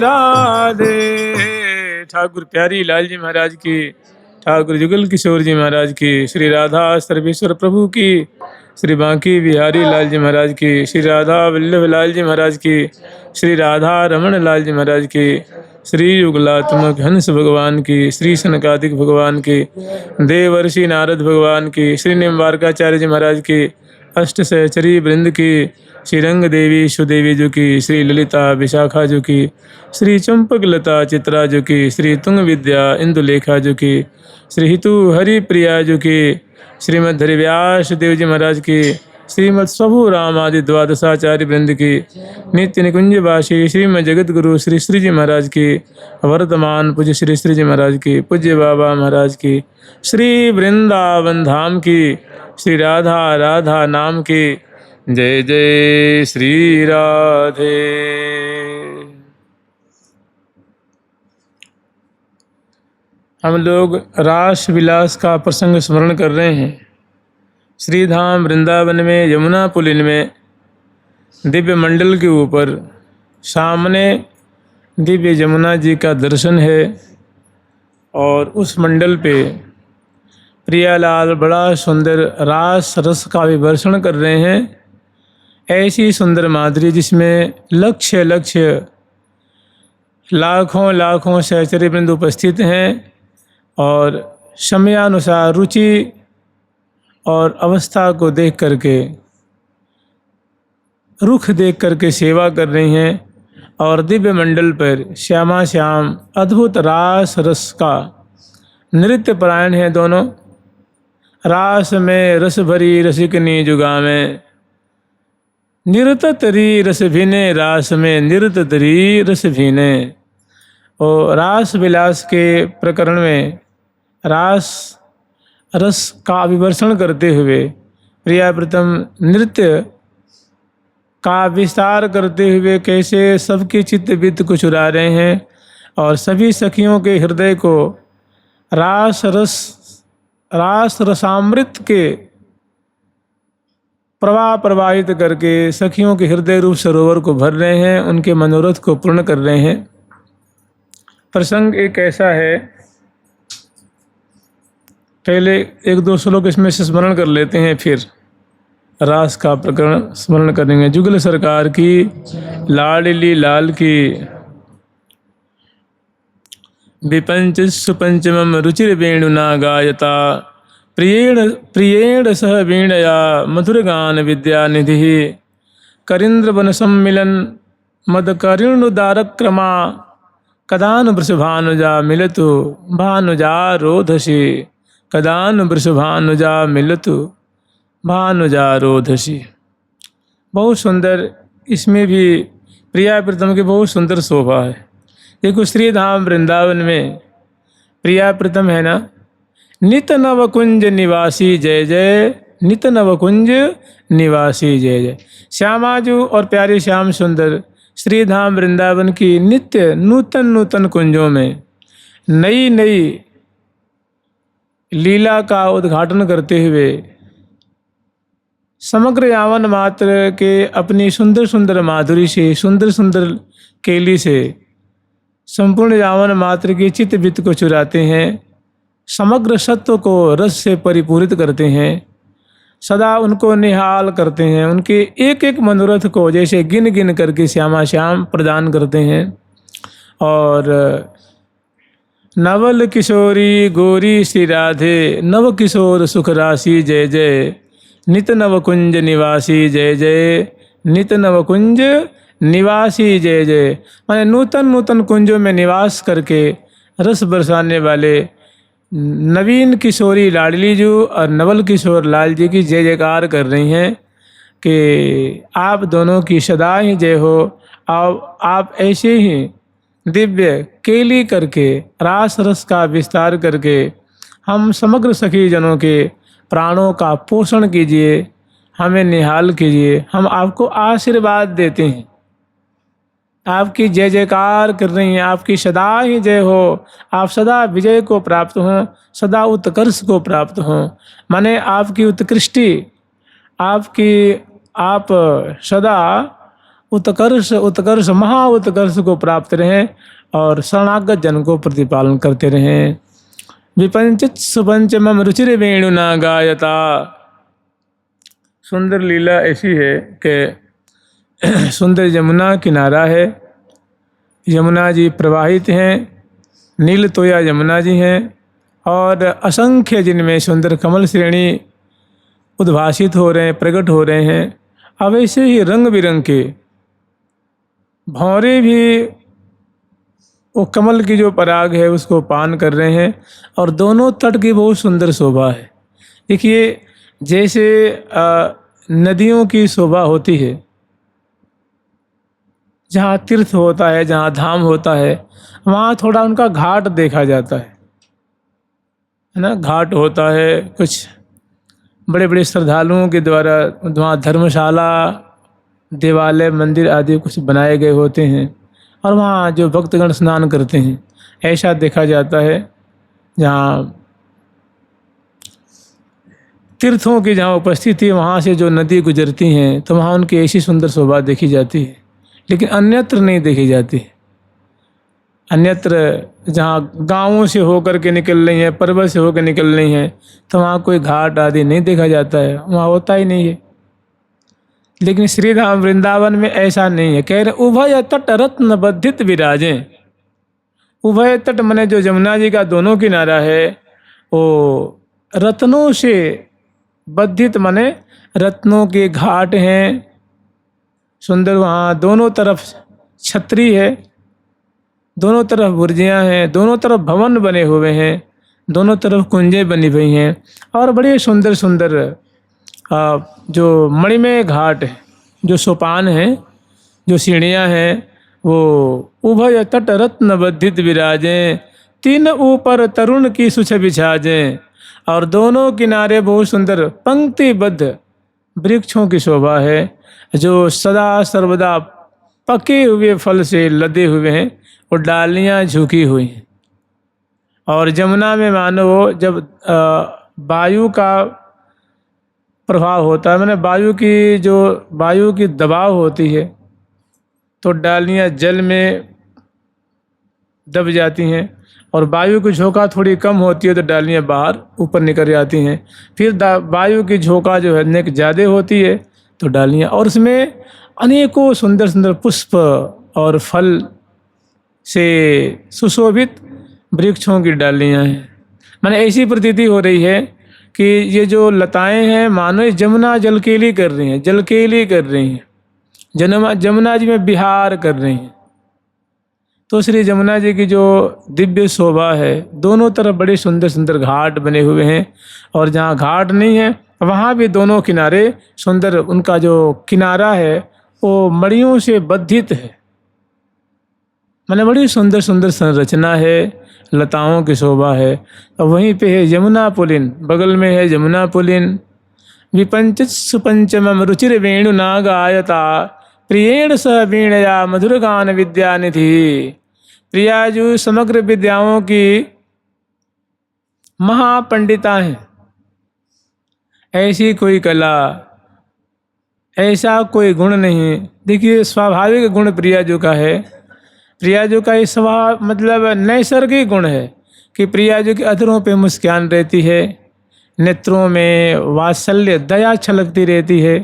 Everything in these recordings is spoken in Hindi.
राधे। ठाकुर प्यारी लाल जी महाराज की, ठाकुर जुगल किशोर जी महाराज की, श्री राधा सर्वेश्वर प्रभु की, श्री बांकी बिहारी लाल जी महाराज की, श्री राधा वल्लभ लाल जी महाराज की, श्री राधा रमण लाल जी महाराज की, श्री युगलात्मक हंस भगवान की, श्री सनकादिक भगवान की, देवर्षि नारद भगवान की, श्री निम्बारकाचार्य जी महाराज की, अष्ट सहचरी वृंद की, श्री रंग देवी सुदेवी जी की, श्री ललिता विशाखा जी की, श्री चंपक लता चित्रा जी की, श्री तुंग विद्या इंदुलेखा जी की, श्री हितु हरि प्रिया जी की, श्रीमद हरिव्यास देव जी महाराज की, श्रीमद स्वभु राम आदि द्वादशाचार्य वृंद की, नित्य निकुंजवासी श्रीमद जगत गुरु श्री श्री जी महाराज की, वर्तमान पूज्य श्री श्री जी महाराज की, पूज्य बाबा महाराज की, श्री वृंदावन धाम की, श्री राधा राधा नाम की। जय जय श्री राधे। हम लोग रास विलास का प्रसंग स्मरण कर रहे हैं। श्रीधाम वृंदावन में यमुना पुलिन में दिव्य मंडल के ऊपर सामने दिव्य यमुना जी का दर्शन है और उस मंडल पे प्रियालाल बड़ा सुंदर रास रस का विवर्षण कर रहे हैं। ऐसी सुंदर माधुरी जिसमें लक्ष्य लक्ष्य लाखों लाखों सहचरी वृंद उपस्थित हैं और समयानुसार रुचि और अवस्था को देख करके, रुख देख करके सेवा कर रही हैं और दिव्य मंडल पर श्यामा श्याम अद्भुत रास रस का नृत्य परायण है दोनों। रास में रस भरी रसिकनी जुगा में, निरत तरी रस भीने, रास में निरत तरी रस भीने। और रास विलास के प्रकरण में रास रस का विवर्षण करते हुए प्रियाप्रतम नृत्य का विस्तार करते हुए कैसे सबके चित्त वित्त को चुरा रहे हैं और सभी सखियों के हृदय को रास रसामृत के प्रवाह प्रवाहित करके सखियों के हृदय रूप सरोवर को भर रहे हैं, उनके मनोरथ को पूर्ण कर रहे हैं। प्रसंग एक ऐसा है, पहले एक दो श्लोक इसमें से स्मरण कर लेते हैं, फिर रास का प्रकरण स्मरण करेंगे। जुगल सरकार की, लाडली लाल की। विपंच सुपंचमम रुचिर वेणुना गायता, प्रियेण सह वीणया मधुरगान विद्यानिधि। करीन्द्र वन सम्मिलन मदकरिणुदारक्रमा, कदानु वृषभानुजा मिलतु भानुजा रोधसी। कदानु वृषभानुजा मिलतु भानुजा रोधसी। बहुत सुंदर, इसमें भी प्रियाप्रीतम की बहुत सुंदर शोभा है। देखो श्रीधाम वृंदावन में प्रियाप्रीतम है ना, नित नव कुंज निवासी जय जय, नित नव कुंज निवासी जय जय। श्यामाजू और प्यारे श्याम सुंदर श्रीधाम वृंदावन की नित्य नूतन नूतन कुंजों में नई नई लीला का उद्घाटन करते हुए समग्र यावन मात्र के अपनी सुंदर सुंदर माधुरी से, सुंदर सुंदर केली से संपूर्ण यावन मात्र की चित्त वित्त को चुराते हैं, समग्र सत्व को रस से परिपूरित करते हैं, सदा उनको निहाल करते हैं, उनके एक एक मनोरथ को जैसे गिन गिन करके श्यामा श्याम प्रदान करते हैं। और नवल किशोरी गोरी श्री राधे, नव किशोर सुख राशि जय जय, नित नव कुंज निवासी जय जय, नित नव कुंज निवासी जय जय। माने नूतन नूतन कुंजों में निवास करके रस बरसाने वाले नवीन किशोरी लाडली जी और नवल किशोर लाल जी की जय जयकार कर रही हैं कि आप दोनों की सदा ही जय हो। आप ऐसे ही दिव्य केली करके रास रस का विस्तार करके हम समग्र सखी जनों के प्राणों का पोषण कीजिए, हमें निहाल कीजिए। हम आपको आशीर्वाद देते हैं, आपकी जय जयकार कर रही हैं, आपकी सदा ही जय हो, आप सदा विजय को प्राप्त हों, सदा उत्कर्ष को प्राप्त हों। माने आपकी उत्कृष्टि, आप सदा उत्कर्ष उत्कर्ष महा उत्कर्ष को प्राप्त रहें और शरणागत जन को प्रतिपालन करते रहें। विपंचित सुपंच मम रुचिर वेणुना गायता। सुंदर लीला ऐसी है कि सुंदर यमुना किनारा है, यमुना जी प्रवाहित हैं, नील तोया यमुना जी हैं और असंख्य जिनमें सुंदर कमल श्रेणी उद्भासित हो रहे हैं, प्रकट हो रहे हैं। अब ऐसे ही रंग बिरंग के भौरे भी वो कमल की जो पराग है उसको पान कर रहे हैं और दोनों तट की बहुत सुंदर शोभा है। देखिए जैसे नदियों की शोभा होती है, जहाँ तीर्थ होता है, जहाँ धाम होता है, वहाँ थोड़ा उनका घाट देखा जाता है ना। घाट होता है, कुछ बड़े बड़े श्रद्धालुओं के द्वारा वहाँ धर्मशाला, देवालय, मंदिर आदि कुछ बनाए गए होते हैं और वहाँ जो भक्तगण स्नान करते हैं ऐसा देखा जाता है। जहाँ तीर्थों की जहाँ उपस्थिति है वहाँ से जो नदी गुजरती हैं तो वहाँ उनकी ऐसी सुंदर शोभा देखी जाती है, लेकिन अन्यत्र नहीं देखी जाती। अन्यत्र जहाँ गांवों से होकर के निकल रही हैं, पर्वत से होकर निकल रही हैं, तो वहाँ कोई घाट आदि नहीं देखा जाता है, वहाँ होता ही नहीं है। लेकिन श्री धाम वृंदावन में ऐसा नहीं है। कह रहे उभय तट रत्न बद्धित विराजें। उभय तट माने जो यमुना जी का दोनों किनारा है वो रत्नों से बद्धित माने रत्नों के घाट हैं सुंदर। वहाँ दोनों तरफ छतरी है, दोनों तरफ बुर्जियाँ हैं, दोनों तरफ भवन बने हुए हैं, दोनों तरफ कुंजें बनी हुई हैं और बड़े सुंदर सुंदर जो मणिमय घाट है, जो सोपान हैं, जो सीढ़ियाँ हैं, वो उभय तट रत्न बद्धित विराजें, तीन ऊपर तरुण की सुछ बिछाजें। और दोनों किनारे बहुत सुंदर पंक्तिबद्ध वृक्षों की शोभा है जो सदा सर्वदा पके हुए फल से लदे हुए हैं और डालियाँ झुकी हुई हैं। और यमुना में मानो जब वायु का प्रभाव होता है, मैंने वायु की दबाव होती है तो डालियाँ जल में दब जाती हैं और वायु की झोंका थोड़ी कम होती है तो डालियाँ बाहर ऊपर निकल जाती हैं। फिर वायु की झोंका जो है नेक ज़्यादा होती है तो डालियाँ, और उसमें अनेकों सुंदर सुंदर पुष्प और फल से सुशोभित वृक्षों की डालियाँ हैं। मैंने ऐसी प्रतीति हो रही है कि ये जो लताएं हैं मानो यमुना जलकेली कर रही हैं, जलकेली कर रही हैं, यमुना जी में विहार कर रही हैं। तो श्री यमुना जी की जो दिव्य शोभा है, दोनों तरफ बड़े सुंदर सुंदर घाट बने हुए हैं और जहाँ घाट नहीं है वहाँ भी दोनों किनारे सुंदर, उनका जो किनारा है वो मणियों से बद्धित है। मैंने बड़ी सुंदर सुंदर संरचना है, लताओं की शोभा है। और वहीं पे है यमुना पुलिन, बगल में है यमुना पुलिन। विपंचित सुपंचमम रुचिर वेणु नाग आयता, प्रियेण सह वीणया मधुर गान विद्यानिधि। प्रियाजू समग्र विद्याओं की महापंडिता हैं। ऐसी कोई कला, ऐसा कोई गुण नहीं। देखिए स्वाभाविक गुण प्रियाजू का है। प्रियाजू का ये स्वभाव मतलब नैसर्गिक गुण है कि प्रियाजू के अधरों पे मुस्कान रहती है, नेत्रों में वात्सल्य दया छलकती रहती है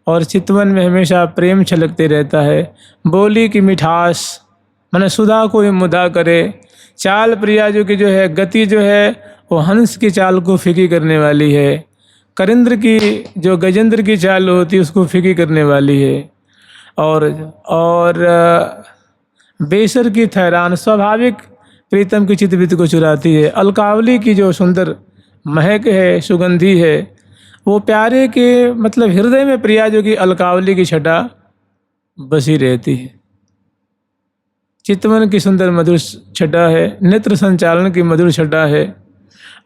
और चितवन में हमेशा प्रेम छलकते रहता है। बोली की मिठास माने सुधा को मुदा करे। चाल प्रियाजू की जो है, गति जो है वो हंस की चाल को फीकी करने वाली है। करिंद्र की जो गजेंद्र की चाल होती है उसको फीकी करने वाली है। और बेसर की ठहरान स्वाभाविक प्रीतम की चितवित को चुराती है। अलकावली की जो सुंदर महक है, सुगंधी है, वो प्यारे के मतलब हृदय में प्रियाजू की अलकावली की छटा बसी रहती है। चितवन की सुंदर मधुर छटा है, नेत्र संचालन की मधुर छटा है।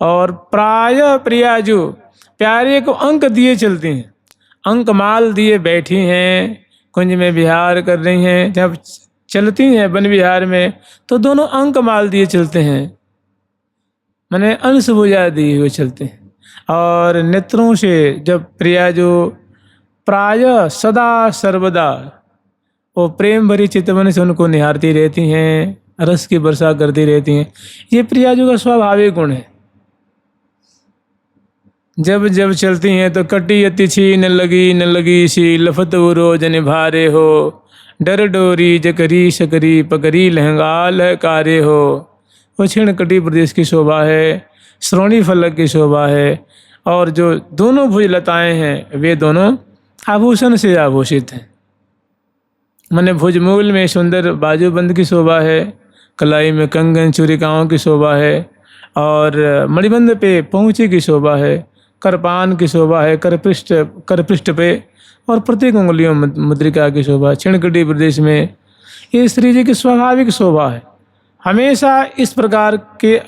और प्राय प्रियाजू प्यारे को अंक दिए चलती हैं, अंक माल दिए बैठी हैं, कुंज में विहार कर रही हैं। जब चलती हैं वन विहार में तो दोनों अंक माल दिए चलते हैं, माने अंश भुजा दिए हुए चलते हैं। और नेत्रों से जब प्रियाजू प्राय सदा सर्वदा वो प्रेम भरी चितवन से उनको निहारती रहती हैं, रस की वर्षा करती रहती हैं। ये प्रियाजू का स्वाभाविक गुण है। जब जब चलती हैं तो कटी अति छीन लगी न लगी सी, लफत वो रोज निभारे हो, डर डोरी जकरी शकरी पकड़ी लहंगाल कारे हो। वो क्षीण कटी प्रदेश की शोभा है, श्रोणी फलक की शोभा है, और जो दोनों भुजलताएं हैं वे दोनों आभूषण से आभूषित हैं। माने भुजमूल में सुंदर बाजूबंद की शोभा है, कलाई में कंगन चूरिकाओं की शोभा है, और मणिबंध पे पहुँची की शोभा है, करपान की शोभा है, करपृष्ठ पे और प्रत्येक उंगलियों मुद्रिका की शोभा। छिणकटी प्रदेश में ये श्री जी की स्वाभाविक शोभा है, हमेशा इस प्रकार के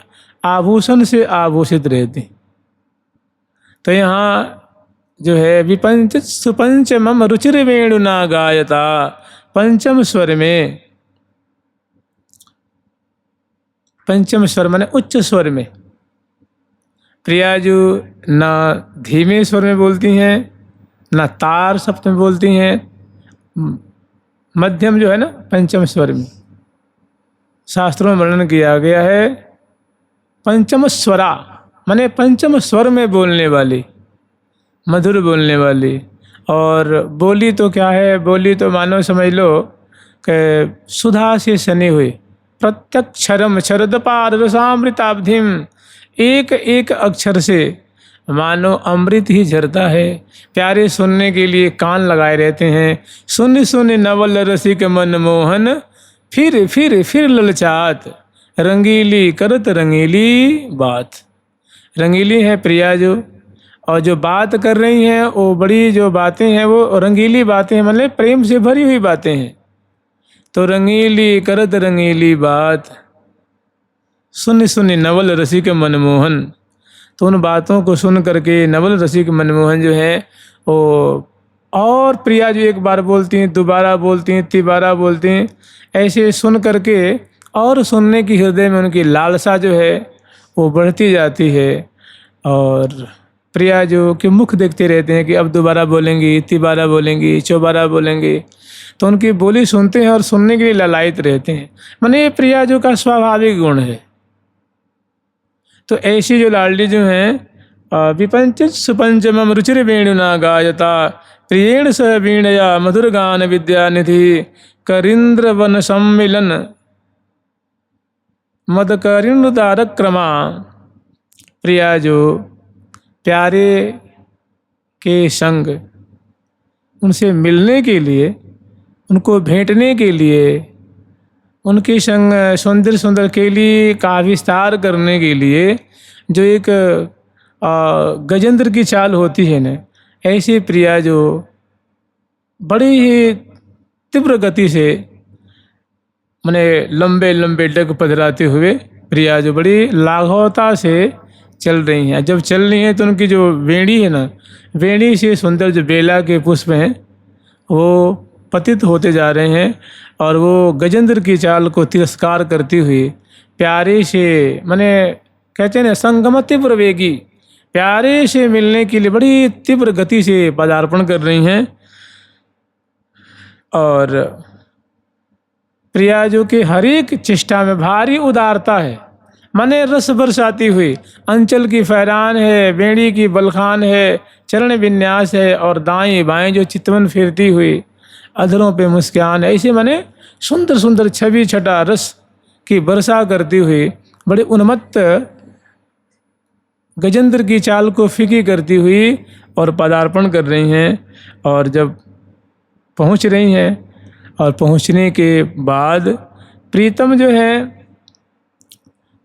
आभूषण से आभूषित रहती। तो यहाँ जो है विपंच सुपंचमम रुचिर वेणुना गायता, पंचम स्वर में, पंचम स्वर माने उच्च स्वर में प्रियाजू ना धीमे स्वर में बोलती हैं, ना तार सप्त में बोलती हैं, मध्यम जो है ना पंचम स्वर में। शास्त्रों में वर्णन किया गया है पंचम स्वरा माने पंचम स्वर में बोलने वाली, मधुर बोलने वाली। और बोली तो क्या है, बोली तो मानो समझ लो कि सुधा से सनी हुई, प्रत्यक्षरम शरद पार रसामृताब्धिम, एक एक अक्षर से मानो अमृत ही झरता है। प्यारे सुनने के लिए कान लगाए रहते हैं, सुन सुन नवल रसिक मन मोहन, फिर ललचात, रंगीली करत रंगीली बात। रंगीली है प्रिया जो, और जो बात कर रही हैं वो बड़ी जो बातें हैं वो रंगीली बातें हैं, मतलब प्रेम से भरी हुई बातें हैं। तो रंगीली करत रंगीली बात, सुन सुन नवल रसिक मनमोहन। तो उन बातों को सुन करके नवल रसिक मनमोहन जो है वो, और प्रिया जो एक बार बोलती हैं, दोबारा बोलती हैं, तिबारा बोलती हैं, ऐसे सुन करके और सुनने की हृदय में उनकी लालसा जो है वो बढ़ती जाती है। और प्रिया जो कि मुख देखते रहते हैं कि अब दोबारा बोलेंगी, तिबारा बोलेंगी, चौबारा बोलेंगी, तो उनकी बोली सुनते हैं और सुनने के लिए ललायित रहते हैं। माने ये प्रिया जो का स्वाभाविक गुण है। तो ऐसी जो लाडली जो हैं विपंच सुपंचमम रुचिर वेणुना गायता, प्रियेण स वीणया मधुर गान विद्या निधि, करिंद्र वन सम्मिलन मद करिंद्रदारक क्रमा। प्रिया जो प्यारे के संग, उनसे मिलने के लिए, उनको भेंटने के लिए, उनके संग सुंदर सुंदर केली का विस्तार करने के लिए जो एक गजेंद्र की चाल होती है ना, ऐसी प्रिया जो बड़ी ही तीव्र गति से माने लंबे लंबे डग पधराते हुए प्रिया जो बड़ी लाघवता से चल रही हैं। जब चल रही हैं तो उनकी जो वेणी है ना, वेणी से सुंदर जो बेला के पुष्प हैं वो पतित होते जा रहे हैं, और वो गजेंद्र की चाल को तिरस्कार करती हुई प्यारे से, माने कहते हैं ना संगम तीव्र वेगी, प्यारे से मिलने के लिए बड़ी तीव्र गति से पदार्पण कर रही हैं। और प्रिया जो कि हर एक चेष्टा में भारी उदारता है, माने रस बरसाती हुई, अंचल की फहरान है, वेणी की बलखान है, चरण विन्यास है, और दाएं बाएं जो चितवन फेरती हुई, अधरों पे मुस्कान, ऐसे माने सुंदर सुंदर छवि छटा रस की वर्षा करती हुई बड़े उन्मत्त गजेंद्र की चाल को फीकी करती हुई और पदार्पण कर रही हैं। और जब पहुंच रही हैं, और पहुंचने के बाद प्रीतम जो है,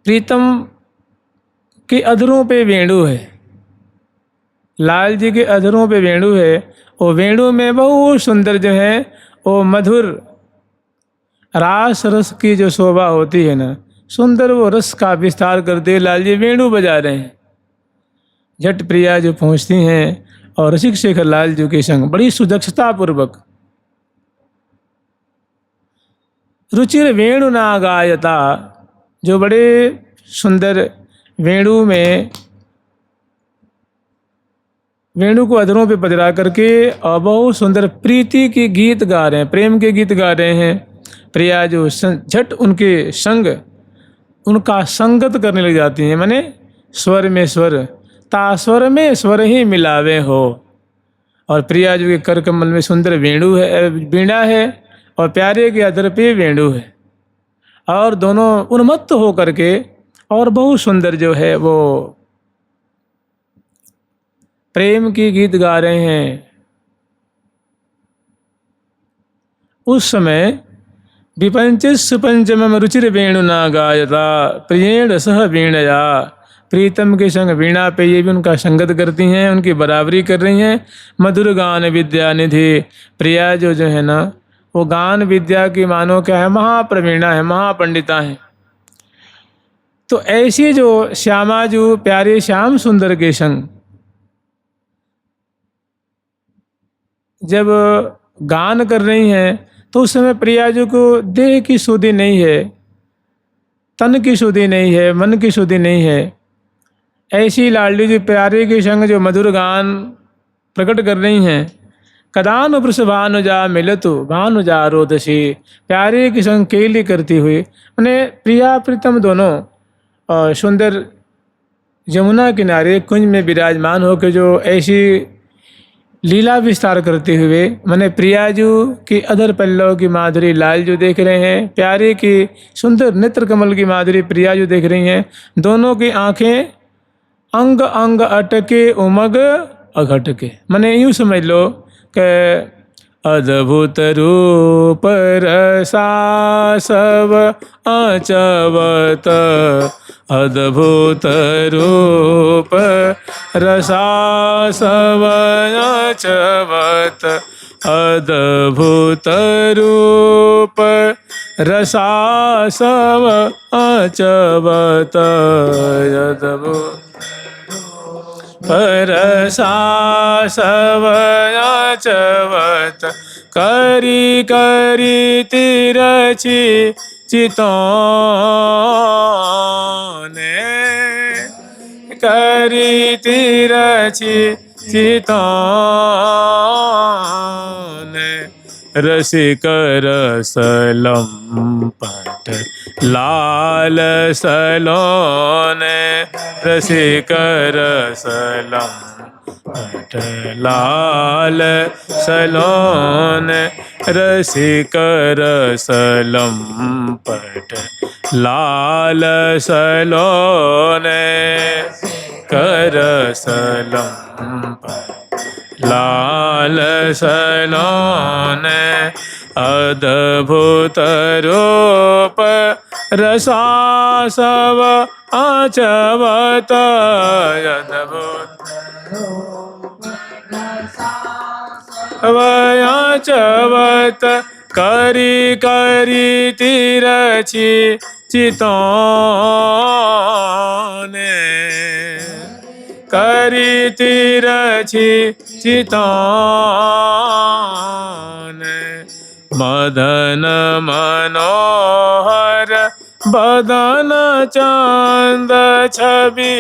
प्रीतम के अधरों पे वेणु है, लाल जी के अधरों पे वेणु है, वो वेणु में बहुत सुंदर जो है वो मधुर रास रस की जो शोभा होती है ना, सुंदर वो रस का विस्तार करते लाल जी वेणु बजा रहे हैं। झट प्रिया जो पहुंचती हैं और रसिक शेखर लाल जी के संग बड़ी सुदक्षता पूर्वक रुचिर वेणु ना गायता, जो बड़े सुंदर वेणु में वेणु को अधरों पे पजरा करके और बहुत सुंदर प्रीति के गीत गा रहे हैं, प्रेम के गीत गा रहे हैं। प्रिया जो झट उनके संग उनका संगत करने लग जाती हैं, माने स्वर में स्वर, तास्वर में स्वर ही मिलावे हो। और प्रिया जो के कर कमल में सुंदर वेणु है, वीणा है, और प्यारे के अधर पे वेणु है, और दोनों उन्मत्त हो करके और बहुत सुंदर जो है वो प्रेम की गीत गा रहे हैं। उस समय विपंचिस पंचम रुचिर वेणुना गायता प्रियेण सह वीणया, प्रीतम के संग वीणा पे ये भी उनका संगत करती हैं, उनकी बराबरी कर रही हैं। मधुर गान विद्या निधि, प्रिया जो है ना वो गान विद्या की मानो क्या है, महाप्रवीणा है, महापंडिता है। तो ऐसी जो श्यामा जो प्यारे श्याम सुंदर के संग जब गान कर रही हैं तो उस समय प्रिया जी को देह की शुद्धि नहीं है, तन की शुद्धि नहीं है, मन की शुद्धि नहीं है। ऐसी लाडली जी प्यारे के संग जो मधुर गान प्रकट कर रही हैं। कदान वृष भानुजा मिलतु भानुजा रोदसी, प्यारे के संग केली करती हुई, मैंने प्रिया प्रीतम दोनों सुंदर यमुना किनारे कुंज में विराजमान होकर जो ऐसी लीला विस्तार करते हुए, मैंने प्रियाजू की अधर पल्लव की माधुरी लालजू देख रहे हैं, प्यारे की सुंदर नेत्र कमल की माधुरी प्रियाजू देख रही हैं। दोनों की आंखें अंग अंग अटके उमग अघटके, मैंने यूँ समझ लो कि अद्भुत रूप रसा सब अचवत, अद्भुत रूप रसा सब अचवत, अद्भुत रूप रसा सब अचवत, अद्भुत रसा सब अचवत, करी करी तिरछी चितौने, करी तिरछी चितौने, रसिक रसलम पट लाल सलोने, रसिक रसलम पट लाल सलोने, रसिक रसलम पट लाल सलोने, करसलम पट लाल सलोने, अद्भुत रूप रसा सब अचवत, अद्भुत अचवत, करी करी तिरछी चितौने, करी तिरछी चितौने, मदन मनोहर बदन चांद छवि,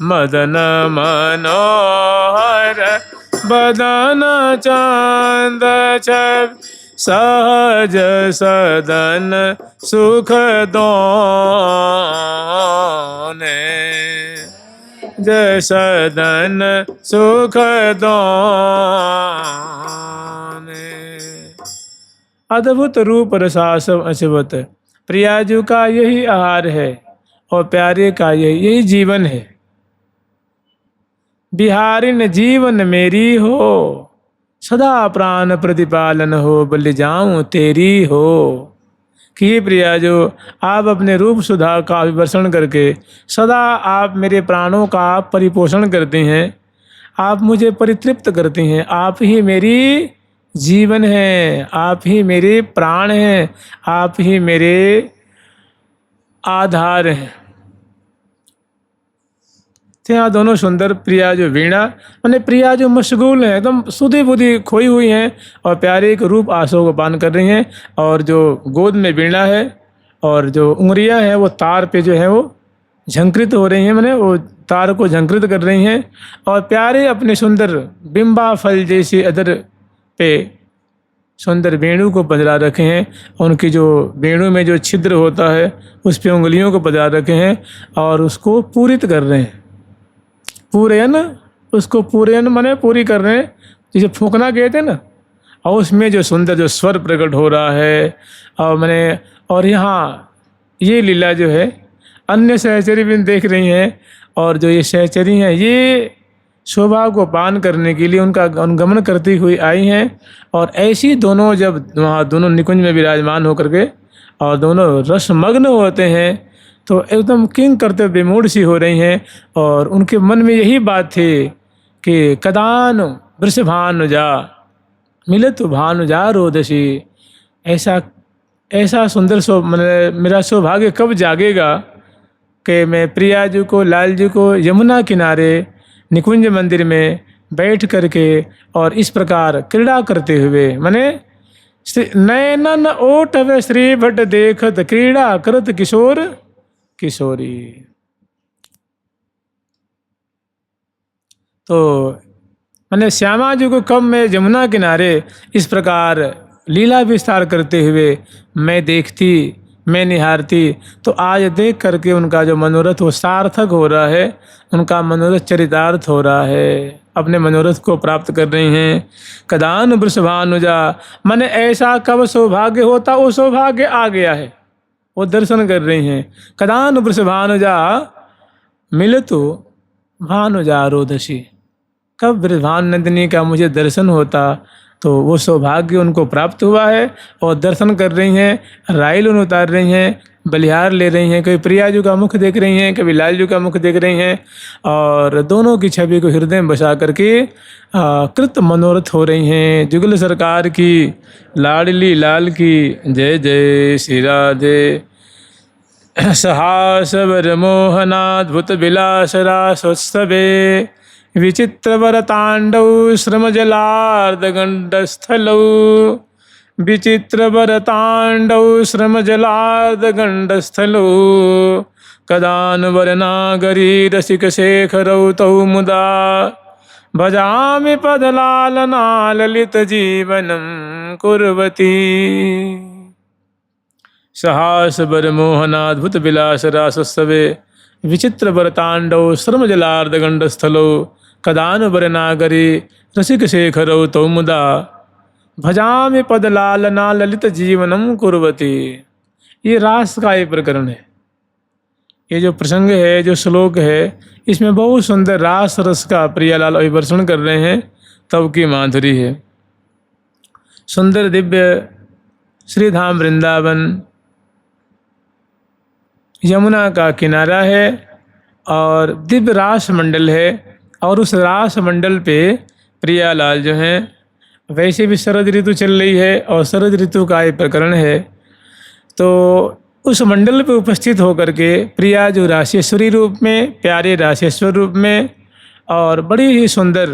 मदन मनोहर बदन चांद छवि, सहज सदन सुख दोने, जय सदन सुख दोने, अद्भुत रूप रसासव अचवत। प्रियाजू का यही आहार है और प्यारे का यही जीवन है। बिहारिन जीवन मेरी हो, सदा प्राण प्रतिपालन हो, बल जाऊं तेरी हो। कि प्रियाजू आप अपने रूप सुधा का अभिवर्षण करके सदा आप मेरे प्राणों का परिपोषण करते हैं, आप मुझे परितृप्त करती हैं। आप ही मेरी जीवन है, आप ही मेरे प्राण हैं, आप ही मेरे आधार हैं। तो यहाँ दोनों सुंदर प्रिया जो वीणा, मैंने प्रिया जो मशगूल हैं, एकदम सुधी बुधी खोई हुई हैं और प्यारे के रूप आंसुओं को पान कर रही हैं, और जो गोद में वीणा है और जो उंगलियां हैं वो तार पे जो है वो झंकृत हो रही हैं, मैंने वो तार को झंकृत कर रही हैं और प्यारे अपने सुंदर बिंबा फल जैसे अदर पे सुंदर वेणु को पधरा रखे हैं। उनकी जो वेणु में जो छिद्र होता है उस पे उंगलियों को पधरा रखे हैं और उसको पूरित कर रहे हैं। पूरयन, उसको पूरयन माने पूरी कर रहे हैं, जैसे फूंकना कहते हैं ना। और उसमें जो सुंदर जो स्वर प्रकट हो रहा है और मैंने, और यहाँ ये लीला जो है अन्य सहचरी भी देख रही हैं और जो ये सहचरी हैं ये शोभा को पान करने के लिए उनका अनुगमन करती हुई आई हैं। और ऐसी दोनों जब वहाँ दोनों निकुंज में विराजमान होकर के और दोनों रसमग्न होते हैं तो एकदम किंग करते विमूढ़ सी हो रही हैं। और उनके मन में यही बात थी कि कदान वृषभानुजा मिलत भानुजा रोदसी, ऐसा सुंदर मेरा सौभाग्य कब जागेगा कि मैं प्रिया जी को, लाल जी को यमुना किनारे निकुंज मंदिर में बैठ करके और इस प्रकार क्रीड़ा करते हुए, माने नयनन ओटव श्री भट देखत क्रीड़ा करत किशोर किशोरी। तो मैंने श्यामा जी को कब मैं यमुना किनारे इस प्रकार लीला विस्तार करते हुए मैं देखती, मैं निहारती, तो आज देख करके उनका जो मनोरथ वो सार्थक हो रहा है, उनका मनोरथ चरितार्थ हो रहा है, अपने मनोरथ को प्राप्त कर रही हैं। कदान वृषभानुजा, माने ऐसा कब सौभाग्य होता, वो सौभाग्य आ गया है, वो दर्शन कर रही हैं। कदान वृषभानुजा मिलतु भानुजा रोदसी, कब वृषभान नंदिनी का मुझे दर्शन होता तो वो सौभाग्य उनको प्राप्त हुआ है। और दर्शन कर रही हैं, राइल उतार रही हैं, बलिहार ले रही हैं, कभी प्रिया जी का मुख देख रही हैं, कभी लाल जी का मुख देख रही हैं और दोनों की छवि को हृदय में बसा करके कृत मनोरथ हो रही हैं। जुगल सरकार की लाडली लाल की जय जय श्री राधे। सहास वर मोहनाद्भुत विलास रासोत्सवे विचित्रवर तांडव श्रम जलार्ध गंडस्थलौ, विचित्रवर तांडव श्रम जलार्ध गंडस्थलौ, कदान वरनागरी रसिक शेखरौ तौ मुदा, भजामि पदलालना ललित जीवनं कुर्वती। सहास वर मोहनाद्भुत विलास रासोत्सवे विचित्रवर तांडव श्रम जलार्ध गंडस्थलौ, कदान वरनागरी रसिक शेखरौ तौ मुदा, भजामि पदलालना ललित जीवनम कुर्वती। ये रास का एक प्रकरण है। ये जो प्रसंग है, जो श्लोक है, इसमें बहुत सुंदर रास रस का प्रियालाल अभिवर्षण कर रहे हैं। तब की माधुरी है। सुंदर दिव्य श्रीधाम वृंदावन यमुना का किनारा है और दिव्य रास मंडल है और उस रास मंडल पे प्रियालाल जो हैं, वैसे भी शरद ऋतु चल रही है और शरद ऋतु का एक प्रकरण है, तो उस मंडल पे उपस्थित होकर के प्रिया जो रासेश्वरी रूप में, प्यारे रासेश्वर रूप में और बड़ी ही सुंदर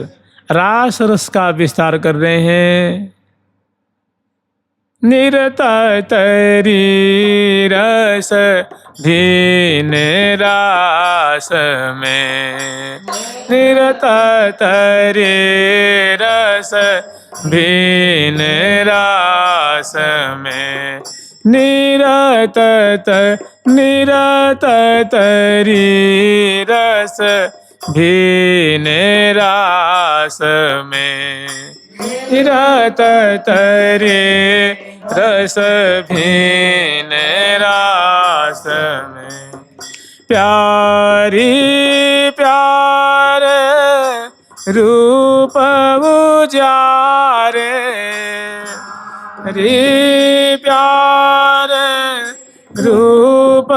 रास रस का विस्तार कर रहे हैं। निरत तरी रस धीन रास में, निरत तरी रस भीन रास में, निरत तरी रस भीन रास में, निरत तरी रस भीन रास में, प्यारी प्यारे रूप उजारे, रे प्यारे रूप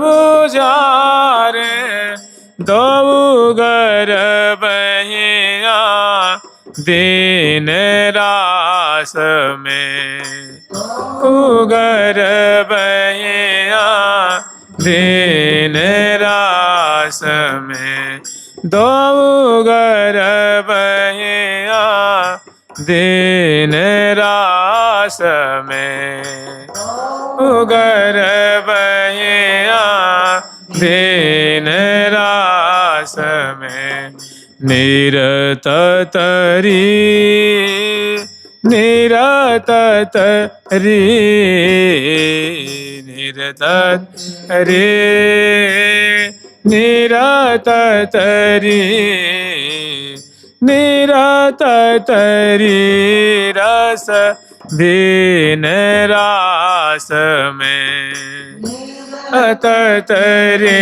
उजारे, दो गर्भहिया दीन रास में, उगर बहिया दीन रास में, दो गर्भहिया दीन रास में, उगर बहिया दीन रास रास में निरत तरी निरत तरी निरत रे निरत तरी निरत तरी रस बिन रास में तरे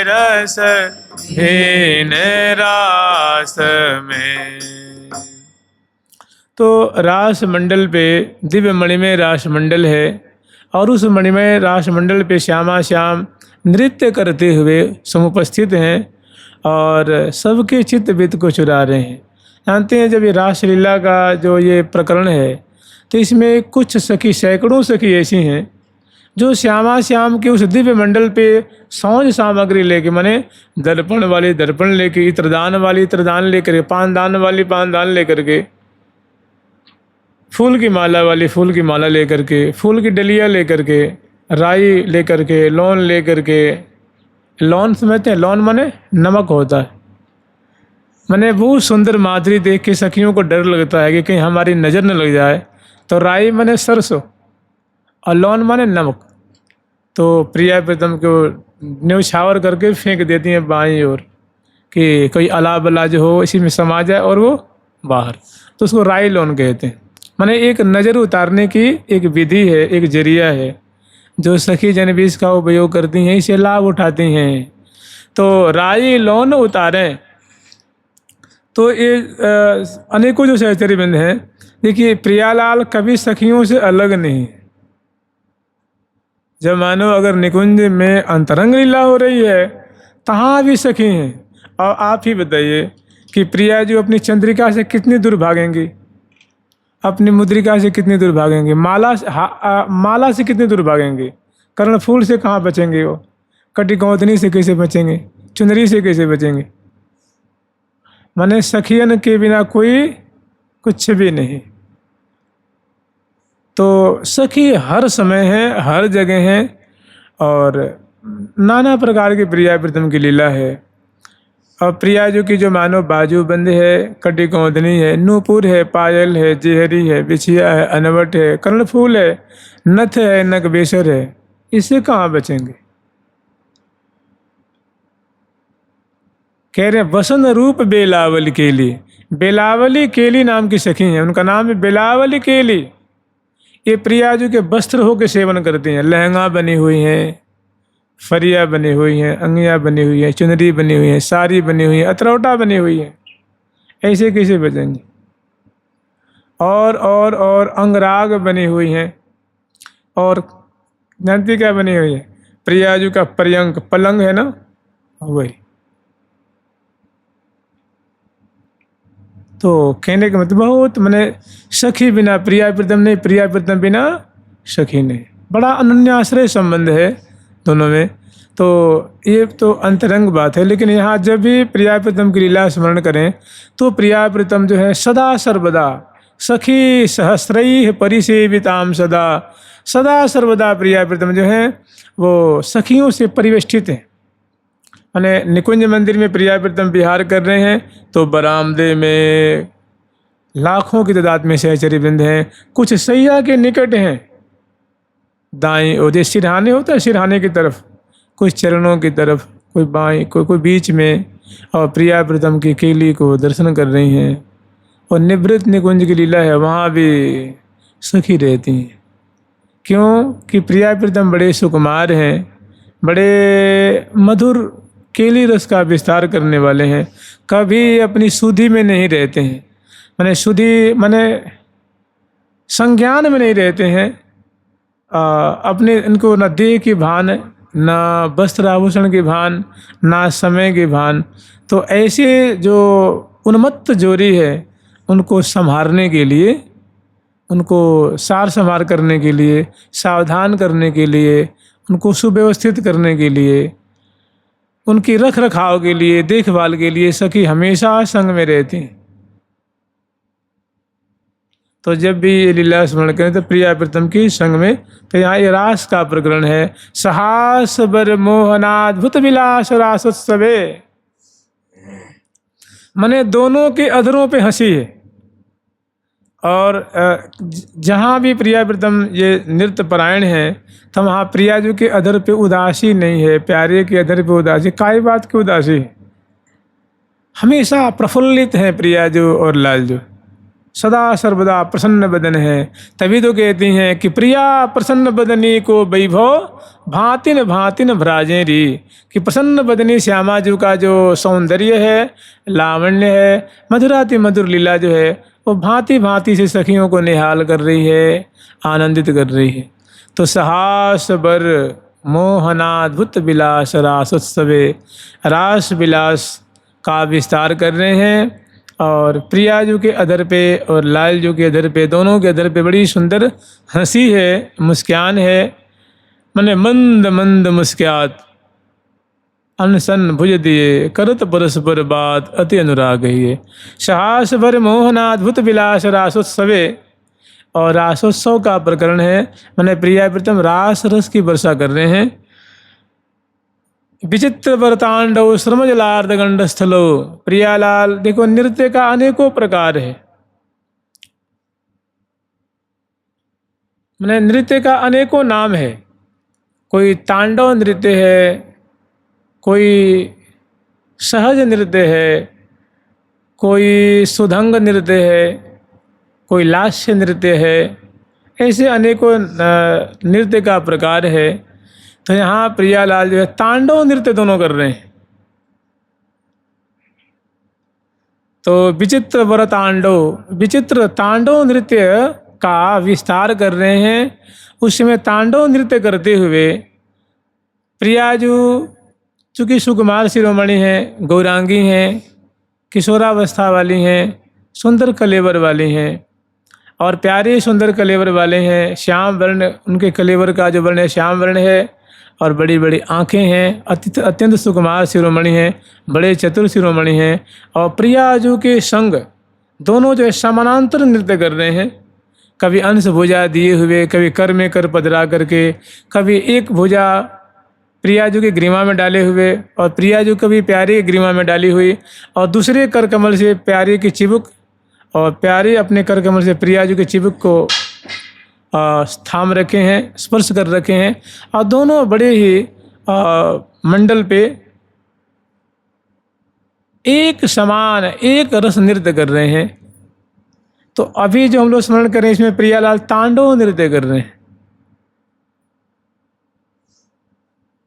रस बिन रास में। तो रास मंडल पे दिव्य मणिमय रास मंडल है और उस मणिमय रास मंडल पे श्यामा श्याम नृत्य करते हुए समुपस्थित हैं और सबके चित्त वित्त को चुरा रहे हैं। जानते हैं जब ये रासलीला का जो ये प्रकरण है तो इसमें कुछ सखी सैकड़ों सखी ऐसी हैं जो श्यामा श्याम के उस दिव्य मंडल पे सौंज सामग्री लेके माने दर्पण वाली दर्पण लेके इत्रदान वाली इत्रदान लेकर पानदान वाली पानदान लेकर के फूल की माला वाली फूल की माला लेकर के फूल की डलिया लेकर के राई लेकर के लौन लेकर के लौन समझते हैं लौन माने नमक होता है माने बहुत सुंदर माधुरी देख के सखियों को डर लगता है कि कहीं हमारी नज़र न लग जाए तो राई माने सरसों और लौन माने नमक तो प्रिया प्रीतम को न्यौछावर करके फेंक देती हैं बाईं ओर कि कोई अला बला जो हो इसी में समा जाए और वो बाहर, तो उसको राई लौन कहते हैं। माने एक नज़र उतारने की एक विधि है, एक जरिया है जो सखी जन भी इसका उपयोग करती हैं, इसे लाभ उठाती हैं। तो राई लौन उतारें तो ये अनेकों जो सहचरी बिंद हैं। देखिए प्रियालाल कभी सखियों से अलग नहीं। जब मानो अगर निकुंज में अंतरंग लीला हो रही है तहाँ भी सखी हैं। और आप ही बताइए कि प्रिया जी अपनी चंद्रिका से कितनी दूर भागेंगी, अपनी मुद्रिका से कितनी दूर भागेंगे, माला से कितनी दूर भागेंगे, कर्णफूल से कहाँ बचेंगे, वो कटिकौतनी से कैसे बचेंगे, चुनरी से कैसे बचेंगे। माने सखियन के बिना कोई कुछ भी नहीं। तो सखी हर समय है, हर जगह है और नाना प्रकार की प्रिया प्रीतम की लीला है। और प्रिया जो की जो मानो बाजूबंद है, कटिकौंदनी है, नूपुर है, पायल है, जेहरी है, बिछिया है, अनवट है, कर्णफूल है, नथ है, नगबेसर है, इससे कहाँ बचेंगे। कह रहे हैं वसंत रूप बेलावली केली, बेलावली केली नाम की सखी हैं, उनका नाम है बेलावली केली। ये प्रिया जी के वस्त्र होकर सेवन करती हैं, लहंगा बनी हुई हैं, फरिया बनी हुई हैं, अंगिया बनी हुई है, चुनरी बनी हुई है, साड़ी बनी हुई है, अतरौटा बनी हुई है, ऐसे कैसे बचेंगे। और अंगराग बनी हुई हैं और जानती क्या बनी हुई है, प्रिया जी का पर्यंक पलंग है ना वही। तो कहने का मतलब बहुत मैंने सखी बिना प्रिया प्रीतम नहीं, प्रिया प्रीतम बिना सखी नहीं, बड़ा अनन्याश्रय संबंध है दोनों में। तो ये तो अंतरंग बात है। लेकिन यहाँ जब भी प्रिया प्रीतम की लीला स्मरण करें तो प्रिया प्रीतम जो है सदा सर्वदा सखी सहस्रैः परिसेविताम सदा, सदा सर्वदा प्रिया प्रीतम जो है वो सखियों से परिवेष्टित है। माने निकुंज मंदिर में प्रिया प्रीतम विहार कर रहे हैं तो बरामदे में लाखों की तादाद में सहचरी वृंद हैं, कुछ सैया के निकट हैं, दाएं और जो सिरहाने होता है सिरहाने की तरफ, कुछ चरणों की तरफ, कोई बाएं, कोई बीच में, और प्रिया प्रीतम की केली को दर्शन कर रही हैं। और निवृत्त निकुंज की लीला है, वहाँ भी सखी रहती हैं। क्यों कि प्रिया प्रीतम बड़े सुकुमार हैं, बड़े मधुर केली रस का विस्तार करने वाले हैं, कभी अपनी सुधि में नहीं रहते हैं। माने सुधि माने संज्ञान में नहीं रहते हैं, अपने इनको न देह की भान, न वस्त्र आभूषण की भान, ना समय की भान। तो ऐसे जो उन्मत्त जोड़ी है उनको संभालने के लिए, उनको सार संभार करने के लिए, सावधान करने के लिए, उनको सुव्यवस्थित करने के लिए, उनकी रख रखाव के लिए, देखभाल के लिए सखी हमेशा संग में रहती हैं। तो जब भी ये लीला स्मरण करें तो प्रिया प्रीतम की संग में। तो यहाँ ये रास का प्रकरण है, सहास बर मोहनाद्भुत विलास रासोत्सवे। माने दोनों के अधरों पे हंसी है। और जहाँ भी प्रिया प्रीतम ये नृत्य परायण है, तो वहाँ प्रियाजू के अधर पे उदासी नहीं है, प्यारे के अधर पे उदासी, काई बात की उदासी है, हमेशा प्रफुल्लित है प्रियाजू और लालजू, सदा सर्वदा प्रसन्न बदन है। तभी तो कहती हैं कि प्रिया प्रसन्न बदनी को वैभव भांतिन भांतिन भ्राजें री, कि प्रसन्न बदनी श्यामा जी का जो सौंदर्य है, लावण्य है, मधुराति मधुर लीला जो है, वो भांति भांति से सखियों को निहाल कर रही है, आनंदित कर रही है। तो सहास बर मोहनाद्भुत विलास रासोत्सवे, रास विलास का विस्तार कर रहे हैं। और प्रियाजू के अधर पे और लालजू के अधर पे, दोनों के अधर पे बड़ी सुंदर हंसी है, मुस्कान है, मने मंद मंद मुस्क्यात, अनसन भुज दिए करत परस्पर बात, अति अनुराग है। सहास भर मोहनाद्भुत विलास रासोत्सवे, और रासोत्सव का प्रकरण है, मैंने प्रिया प्रीतम रास रस की वर्षा कर रहे हैं। विचित्र वरतांडव श्रमजलार्ध गंड स्थलो, प्रियालाल देखो नृत्य का अनेकों प्रकार है, मैंने नृत्य का अनेकों नाम है। कोई तांडव नृत्य है, कोई सहज नृत्य है, कोई सुधंग नृत्य है, कोई लास्य नृत्य है, ऐसे अनेकों नृत्य का प्रकार है। तो यहाँ प्रियालाल जो है तांडव नृत्य दोनों कर रहे हैं। तो विचित्र वर तांडव, विचित्र तांडव नृत्य का विस्तार कर रहे हैं। उसमें तांडव नृत्य करते हुए प्रियाजू चूँकि सुकुमार शिरोमणि हैं, गौरांगी हैं, किशोरावस्था वाली हैं, सुंदर कलेवर वाली हैं, और प्यारे सुंदर कलेवर वाले हैं, श्याम वर्ण, उनके कलेवर का जो वर्ण है श्याम वर्ण है, और बड़ी बड़ी आँखें हैं, अत्यंत सुकुमार शिरोमणि हैं, बड़े चतुर शिरोमणि हैं। और प्रियाजू के संग दोनों जो है समानांतर नृत्य कर रहे हैं, कभी अंश भुजा दिए हुए, कभी कर में कर पधरा करके, कभी एक भुजा प्रियाजू के ग्रीवा में डाले हुए, और प्रियाजू कभी प्यारे के ग्रीवा में डाली हुई, और दूसरे कर कमल से प्यारे की चिबुक, और प्यारे अपने कर कमल से प्रियाजू के चिबुक को थाम रखे हैं, स्पर्श कर रखे हैं, और दोनों बड़े ही मंडल पे एक समान एक रस नृत्य कर रहे हैं। तो अभी जो हम लोग स्मरण करें, इसमें प्रियालाल तांडव नृत्य कर रहे हैं।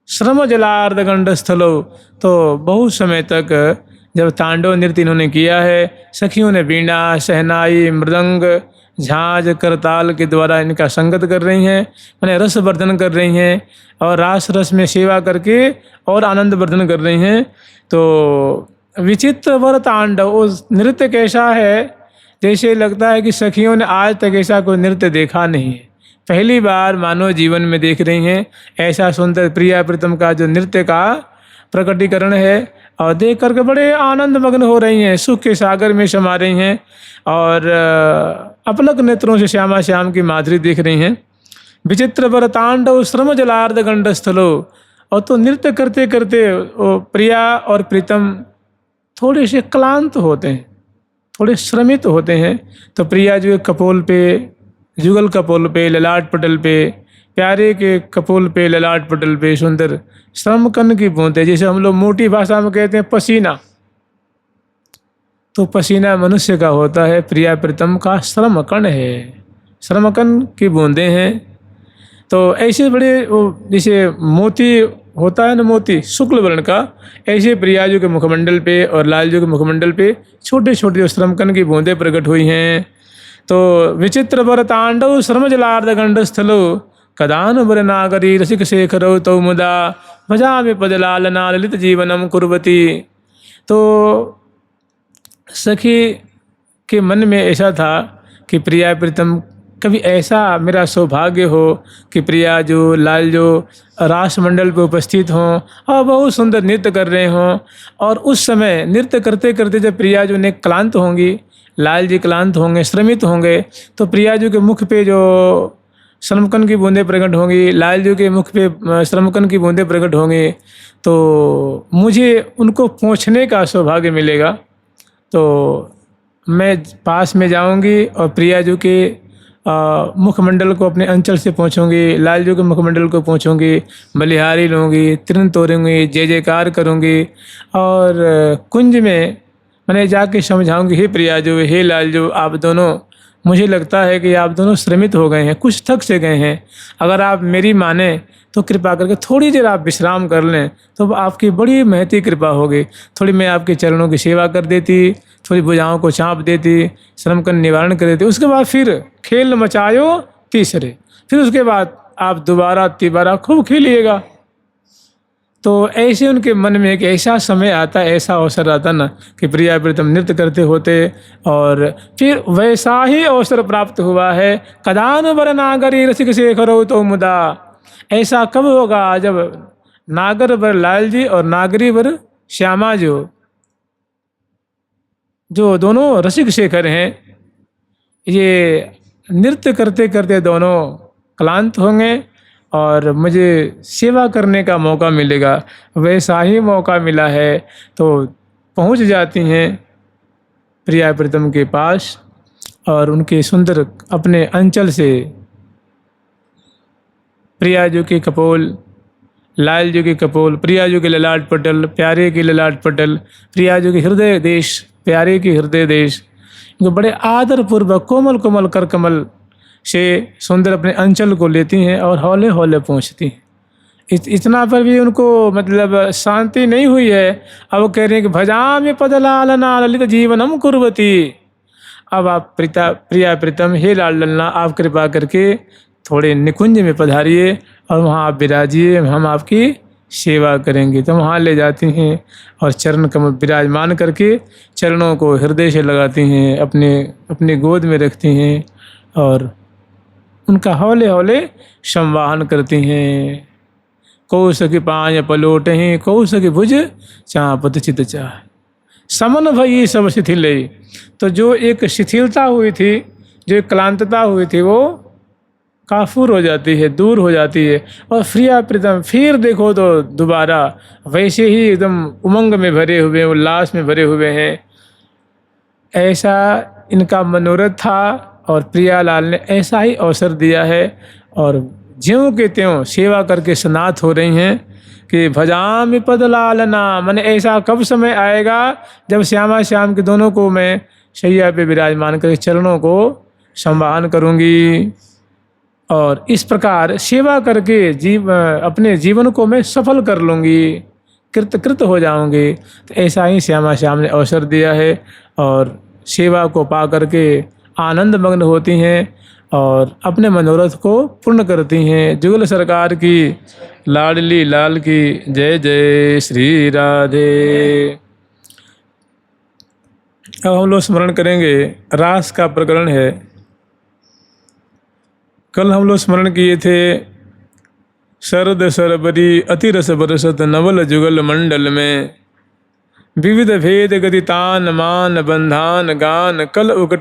श्रम जलार्ध गंड स्थलो, तो बहुत समय तक जब तांडव नृत्य इन्होंने किया है, सखियों ने वीणा, शहनाई, मृदंग, झांझ, करताल के द्वारा इनका संगत कर रही हैं, मैंने रस वर्धन कर रही हैं, और रास रस में सेवा करके और आनंद वर्धन कर रही हैं। तो विचित्र वर तांडव, उस नृत्य कैसा है, जैसे लगता है कि सखियों ने आज तक ऐसा कोई नृत्य देखा नहीं है, पहली बार मानव जीवन में देख रही हैं। ऐसा सुंदर प्रिया प्रीतम का जो नृत्य का प्रकटीकरण है, और देख करके बड़े आनंद मग्न हो रही हैं, सुख के सागर में समा रही हैं, और अपलक नेत्रों से श्यामा श्याम की माधुरी देख रही हैं। विचित्र वर तांडव श्रम जलार्ध गंड स्थलो, और तो नृत्य करते करते वो प्रिया और प्रीतम थोड़े से क्लांत होते हैं, थोड़े श्रमित होते हैं। तो प्रिया जो कपोल पे, जुगल कपोल पे, ललाट पटल पे, प्यारे के कपोल पे, ललाट पटल पे सुंदर श्रमकन की बूंदें, जैसे हम लोग मोटी भाषा में कहते हैं पसीना, तो पसीना मनुष्य का होता है, प्रिया प्रीतम का श्रमकण है, श्रमकन की बूंदें हैं। तो ऐसे बड़े जैसे मोती होता है ना, मोती शुक्ल वर्ण का, ऐसे प्रियाजू के मुखमंडल पे और लालजू के मुखमंडल पे छोटे छोटे श्रमकन की बूंदें प्रकट हुई हैं। तो विचित्र वर तांडव श्रम जलार्ध गंड स्थलो, कदान वर नागरी रसिक शेखरो तौ मुदा भजा में पदलालना ललित जीवनम कुर्वती। तो सखी के मन में ऐसा था कि प्रिया प्रीतम कभी ऐसा मेरा सौभाग्य हो कि प्रिया जो लाल जो रास मंडल पे उपस्थित हों और बहुत सुंदर नृत्य कर रहे हों, और उस समय नृत्य करते करते जब प्रिया जो ने क्लांत होंगी, लाल जी क्लांत होंगे, श्रमित होंगे, तो प्रिया जी के मुख पे जो श्रमकन की बूंदें प्रकट होंगी, लाल जी के मुख पे श्रमकन की बूंदें प्रकट होंगी, तो मुझे उनको पहुँचने का सौभाग्य मिलेगा। तो मैं पास में जाऊंगी और प्रियाजू के मुखमंडल को अपने अंचल से पहुंचूंगी, लालजू के मुखमंडल को पहुंचूंगी, बलिहारी लूँगी, तिरन तोड़ूंगी, जय जयकार करूंगी और कुंज में मैंने जाके समझाऊंगी, हे प्रियाजू, हे लालजू, आप दोनों, मुझे लगता है कि आप दोनों श्रमित हो गए हैं, कुछ थक से गए हैं। अगर आप मेरी माने तो कृपा करके थोड़ी देर आप विश्राम कर लें तो आपकी बड़ी महती कृपा होगी। थोड़ी मैं आपके चरणों की सेवा कर देती, थोड़ी भुजाओं को चाँप देती, श्रम का निवारण कर देती। उसके बाद फिर खेल मचायो तीसरे, फिर उसके बाद आप दोबारा तिबारा खूब खेलिएगा। तो ऐसे उनके मन में एक ऐसा समय आता, ऐसा अवसर आता ना कि प्रिया प्रीतम नृत्य करते होते, और फिर वैसा ही अवसर प्राप्त हुआ है। कदान वर नागरी रसिक शेखरो तो मुदा, ऐसा कब होगा जब नागर वर लाल जी और नागरी वर श्यामा जो दोनों रसिक शेखर हैं, ये नृत्य करते करते दोनों क्लांत होंगे और मुझे सेवा करने का मौका मिलेगा। वैसा ही मौका मिला है। तो पहुंच जाती हैं प्रिया प्रीतम के पास और उनके सुंदर अपने अंचल से प्रियाजू के कपोल, लालजू के कपोल, प्रियाजू के ललाट पटल, प्यारे के ललाट पटल, प्रियाजू के हृदय देश, प्यारे के हृदय देश, इनको बड़े आदर पूर्वक कोमल कोमल कर कमल से सुंदर अपने अंचल को लेती हैं और हौले हौले पहुँचती हैं। इतना पर भी उनको मतलब शांति नहीं हुई है। अब वो कह रहे हैं कि भजामि पदलालना ललित जीवनम कुर्वती। अब आप प्रिया प्रीतम, हे लाल ललना, आप कृपा करके थोड़े निकुंज में पधारिए और वहाँ आप विराजिए, हम आपकी सेवा करेंगे। तो वहाँ ले जाती हैं और चरण कमल विराजमान करके चरणों को हृदय से लगाती हैं, अपने गोद में रखती हैं और उनका हौले हौले संवाहन करती हैं। कौश की पाँय पलोट हैं, कौश की भुज चाँपत चित चाह, समन भई सब शिथिल। तो जो एक शिथिलता हुई थी, जो एक क्लांतता हुई थी, वो काफूर हो जाती है, दूर हो जाती है। और प्रिया प्रीतम फिर देखो तो दोबारा वैसे ही एकदम उमंग में भरे हुए, उल्लास में भरे हुए हैं। ऐसा इनका मनोरथ था और प्रियालाल ने ऐसा ही अवसर दिया है और ज्यों के त्यों सेवा करके स्नात हो रही हैं कि भजामि पद लालना, मैंने ऐसा कब समय आएगा जब श्यामा श्याम के दोनों को मैं शैया पे विराजमान करके चरणों को संवाहन करूंगी और इस प्रकार सेवा करके अपने जीवन को मैं सफल कर लूँगी, कृत हो जाऊंगी। तो ऐसा ही श्यामा श्याम ने अवसर दिया है और सेवा को पा करके आनंद मग्न होती हैं और अपने मनोरथ को पूर्ण करती हैं। जुगल सरकार की लाडली लाल की जय जय श्री राधे। अब हम लोग स्मरण करेंगे, रास का प्रकरण है। कल हम लोग स्मरण किए थे, शरद सरबरी अति रस बरसत नवल जुगल मंडल में, विविध भेद गति तान मान बंधान गान कल उकट